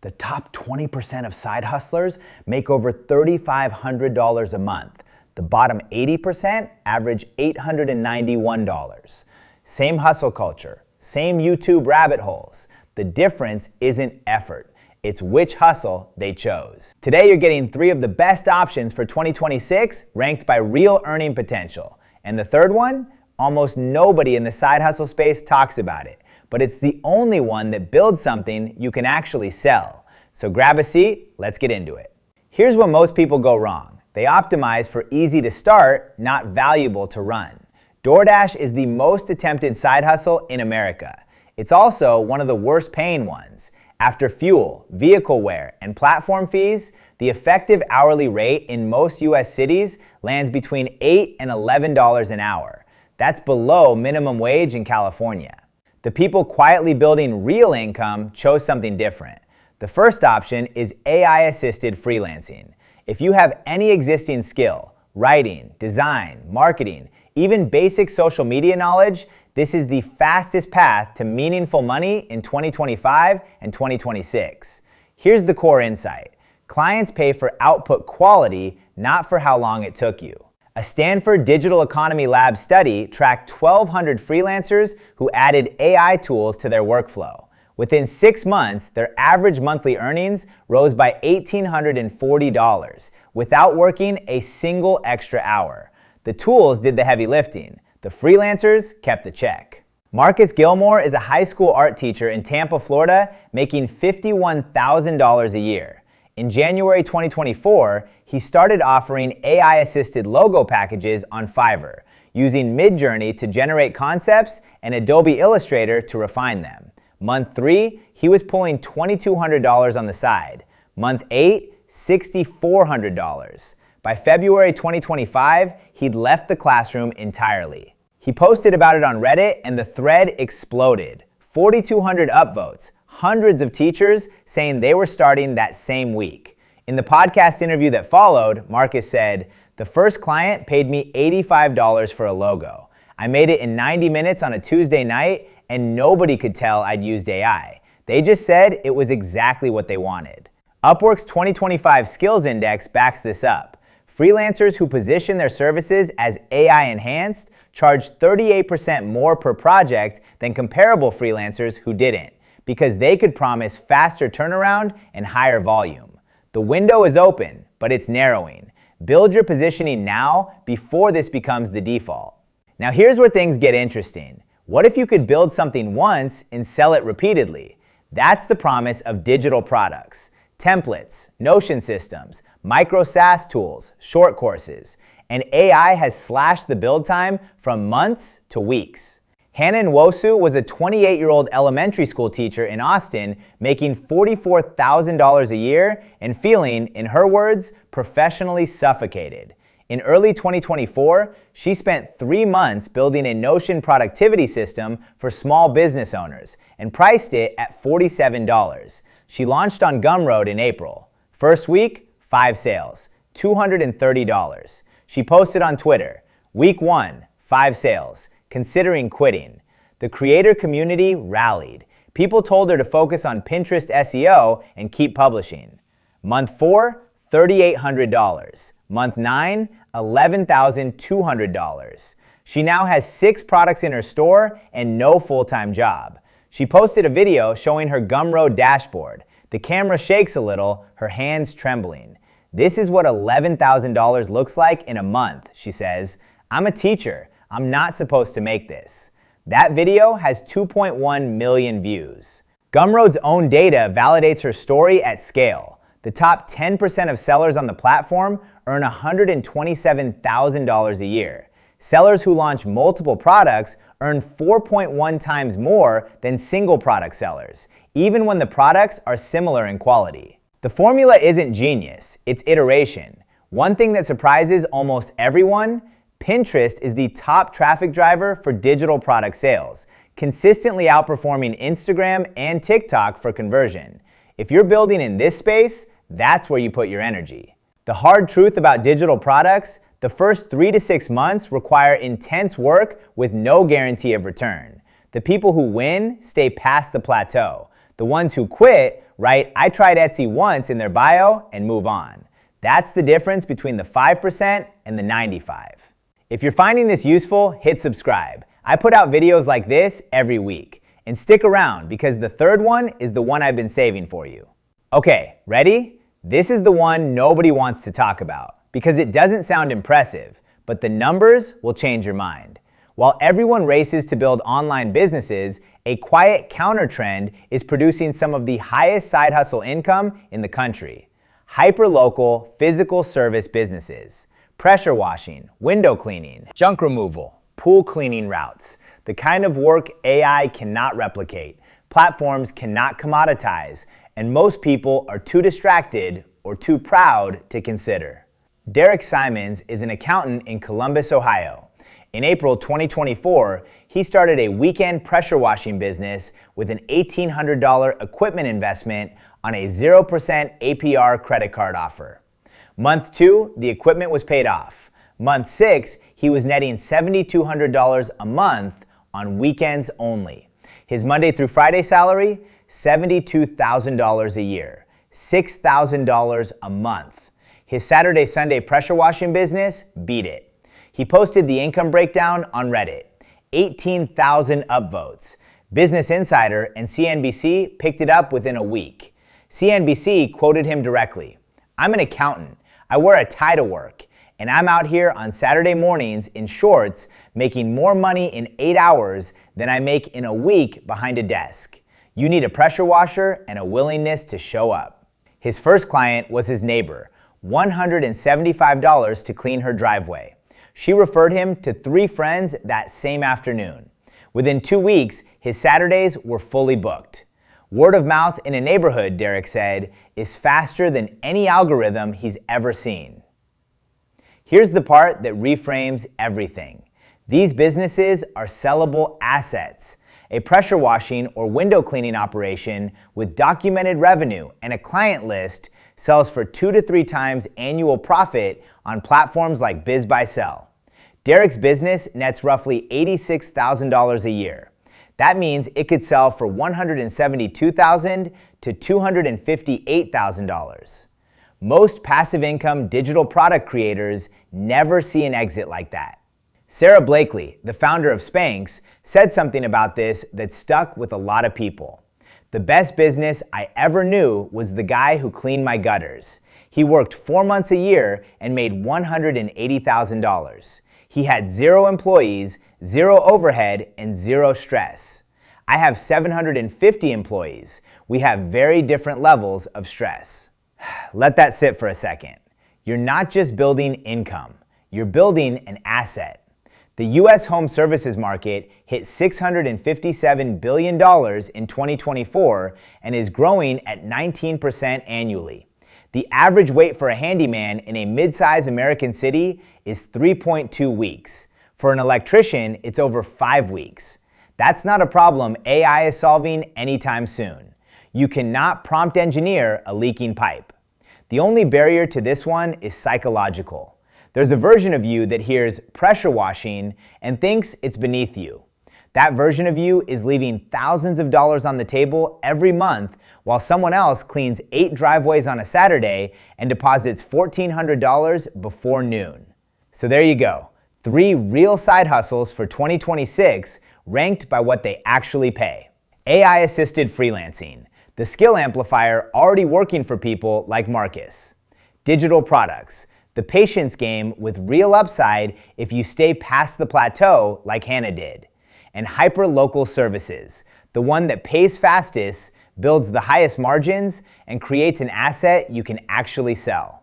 The top 20% of side hustlers make over $3,500 a month. The bottom 80% average $891. Same hustle culture, same YouTube rabbit holes. The difference isn't effort. It's which hustle they chose. Today you're getting 3 of the best options for 2026 ranked by real earning potential. And the third one? Almost nobody in the side hustle space talks about it, but it's the only one that builds something you can actually sell. So grab a seat, let's get into it. Here's where most people go wrong. They optimize for easy to start, not valuable to run. DoorDash is the most attempted side hustle in America. It's also one of the worst paying ones. After fuel, vehicle wear, and platform fees, the effective hourly rate in most US cities lands between $8 and $11 an hour. That's below minimum wage in California. The people quietly building real income chose something different. The first option is AI-assisted freelancing. If you have any existing skill, writing, design, marketing, even basic social media knowledge, this is the fastest path to meaningful money in 2025 and 2026. Here's the core insight. Clients pay for output quality, not for how long it took you. A Stanford Digital Economy Lab study tracked 1,200 freelancers who added AI tools to their workflow. Within 6 months, their average monthly earnings rose by $1,840 without working a single extra hour. The tools did the heavy lifting. The freelancers kept the check. Marcus Gilmore is a high school art teacher in Tampa, Florida, making $51,000 a year. In January 2024, he started offering AI-assisted logo packages on Fiverr, using Midjourney to generate concepts and Adobe Illustrator to refine them. Month 3, he was pulling $2,200 on the side. Month 8, $6,400. By February 2025, he'd left the classroom entirely. He posted about it on Reddit and the thread exploded. 4,200 upvotes, hundreds of teachers saying they were starting that same week. In the podcast interview that followed, Marcus said, "The first client paid me $85 for a logo. I made it in 90 minutes on a Tuesday night and nobody could tell I'd used AI. They just said it was exactly what they wanted." Upwork's 2025 Skills Index backs this up. Freelancers who position their services as AI enhanced charge 38% more per project than comparable freelancers who didn't, because they could promise faster turnaround and higher volume. The window is open, but it's narrowing. Build your positioning now before this becomes the default. Now here's where things get interesting. What if you could build something once and sell it repeatedly? That's the promise of digital products. Templates, Notion systems, micro SaaS tools, short courses, and AI has slashed the build time from months to weeks. Hannah Nwosu was a 28-year-old elementary school teacher in Austin making $44,000 a year and feeling, in her words, professionally suffocated. In early 2024, she spent 3 months building a Notion productivity system for small business owners and priced it at $47. She launched on Gumroad in April. First week, 5 sales, $230. She posted on Twitter, week 1, 5 sales, considering quitting. The creator community rallied. People told her to focus on Pinterest SEO and keep publishing. Month 4, $3,800. Month 9, $11,200. She now has 6 products in her store and no full-time job. She posted a video showing her Gumroad dashboard. The camera shakes a little, her hands trembling. "This is what $11,000 looks like in a month," she says. "I'm a teacher. I'm not supposed to make this." That video has 2.1 million views. Gumroad's own data validates her story at scale. The top 10% of sellers on the platform earn $127,000 a year. Sellers who launch multiple products earn 4.1 times more than single product sellers, even when the products are similar in quality. The formula isn't genius, it's iteration. One thing that surprises almost everyone, Pinterest is the top traffic driver for digital product sales, consistently outperforming Instagram and TikTok for conversion. If you're building in this space, that's where you put your energy. The hard truth about digital products, the first 3 to 6 months require intense work with no guarantee of return. The people who win stay past the plateau. The ones who quit write "I tried Etsy once" in their bio and move on. That's the difference between the 5% and the 95. If you're finding this useful, hit subscribe. I put out videos like this every week. And stick around because the third one is the one I've been saving for you. Okay, ready? This is the one nobody wants to talk about because it doesn't sound impressive, but the numbers will change your mind. While everyone races to build online businesses, a quiet counter-trend is producing some of the highest side hustle income in the country. Hyperlocal, physical service businesses, pressure washing, window cleaning, junk removal, pool cleaning routes, the kind of work AI cannot replicate, platforms cannot commoditize, and most people are too distracted or too proud to consider. Derek Simons is an accountant in Columbus, Ohio. In April 2024, he started a weekend pressure washing business with an $1,800 equipment investment on a 0% APR credit card offer. Month 2, the equipment was paid off. Month 6, he was netting $7,200 a month on weekends only. His Monday through Friday salary, $72,000 a year, $6,000 a month. His Saturday-Sunday pressure washing business beat it. He posted the income breakdown on Reddit, 18,000 upvotes. Business Insider and CNBC picked it up within a week. CNBC quoted him directly, "I'm an accountant. I wear a tie to work. And I'm out here on Saturday mornings in shorts making more money in 8 hours than I make in a week behind a desk. You need a pressure washer and a willingness to show up." His first client was his neighbor, $175 to clean her driveway. She referred him to 3 friends that same afternoon. Within 2 weeks, his Saturdays were fully booked. Word of mouth in a neighborhood, Derek said, is faster than any algorithm he's ever seen. Here's the part that reframes everything. These businesses are sellable assets. A pressure washing or window cleaning operation with documented revenue and a client list sells for 2 to 3 times annual profit on platforms like BizBuySell. Derek's business nets roughly $86,000 a year. That means it could sell for $172,000 to $258,000. Most passive income digital product creators never see an exit like that. Sarah Blakely, the founder of Spanx, said something about this that stuck with a lot of people. "The best business I ever knew was the guy who cleaned my gutters. He worked 4 months a year and made $180,000. He had 0 employees, 0 overhead, and 0 stress. I have 750 employees. We have very different levels of stress." Let that sit for a second. You're not just building income, you're building an asset. The U.S. home services market hit $657 billion in 2024 and is growing at 19% annually. The average wait for a handyman in a mid-sized American city is 3.2 weeks. For an electrician, it's over 5 weeks. That's not a problem AI is solving anytime soon. You cannot prompt engineer a leaking pipe. The only barrier to this one is psychological. There's a version of you that hears pressure washing and thinks it's beneath you. That version of you is leaving thousands of dollars on the table every month while someone else cleans 8 driveways on a Saturday and deposits $1,400 before noon. So there you go, 3 real side hustles for 2026 ranked by what they actually pay. AI-assisted freelancing, the skill amplifier already working for people like Marcus. Digital products, the patience game with real upside if you stay past the plateau like Hannah did. And hyper-local services, the one that pays fastest, builds the highest margins, and creates an asset you can actually sell.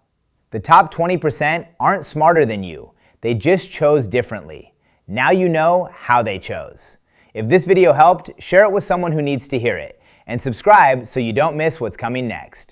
The top 20% aren't smarter than you, they just chose differently. Now you know how they chose. If this video helped, share it with someone who needs to hear it. And subscribe so you don't miss what's coming next.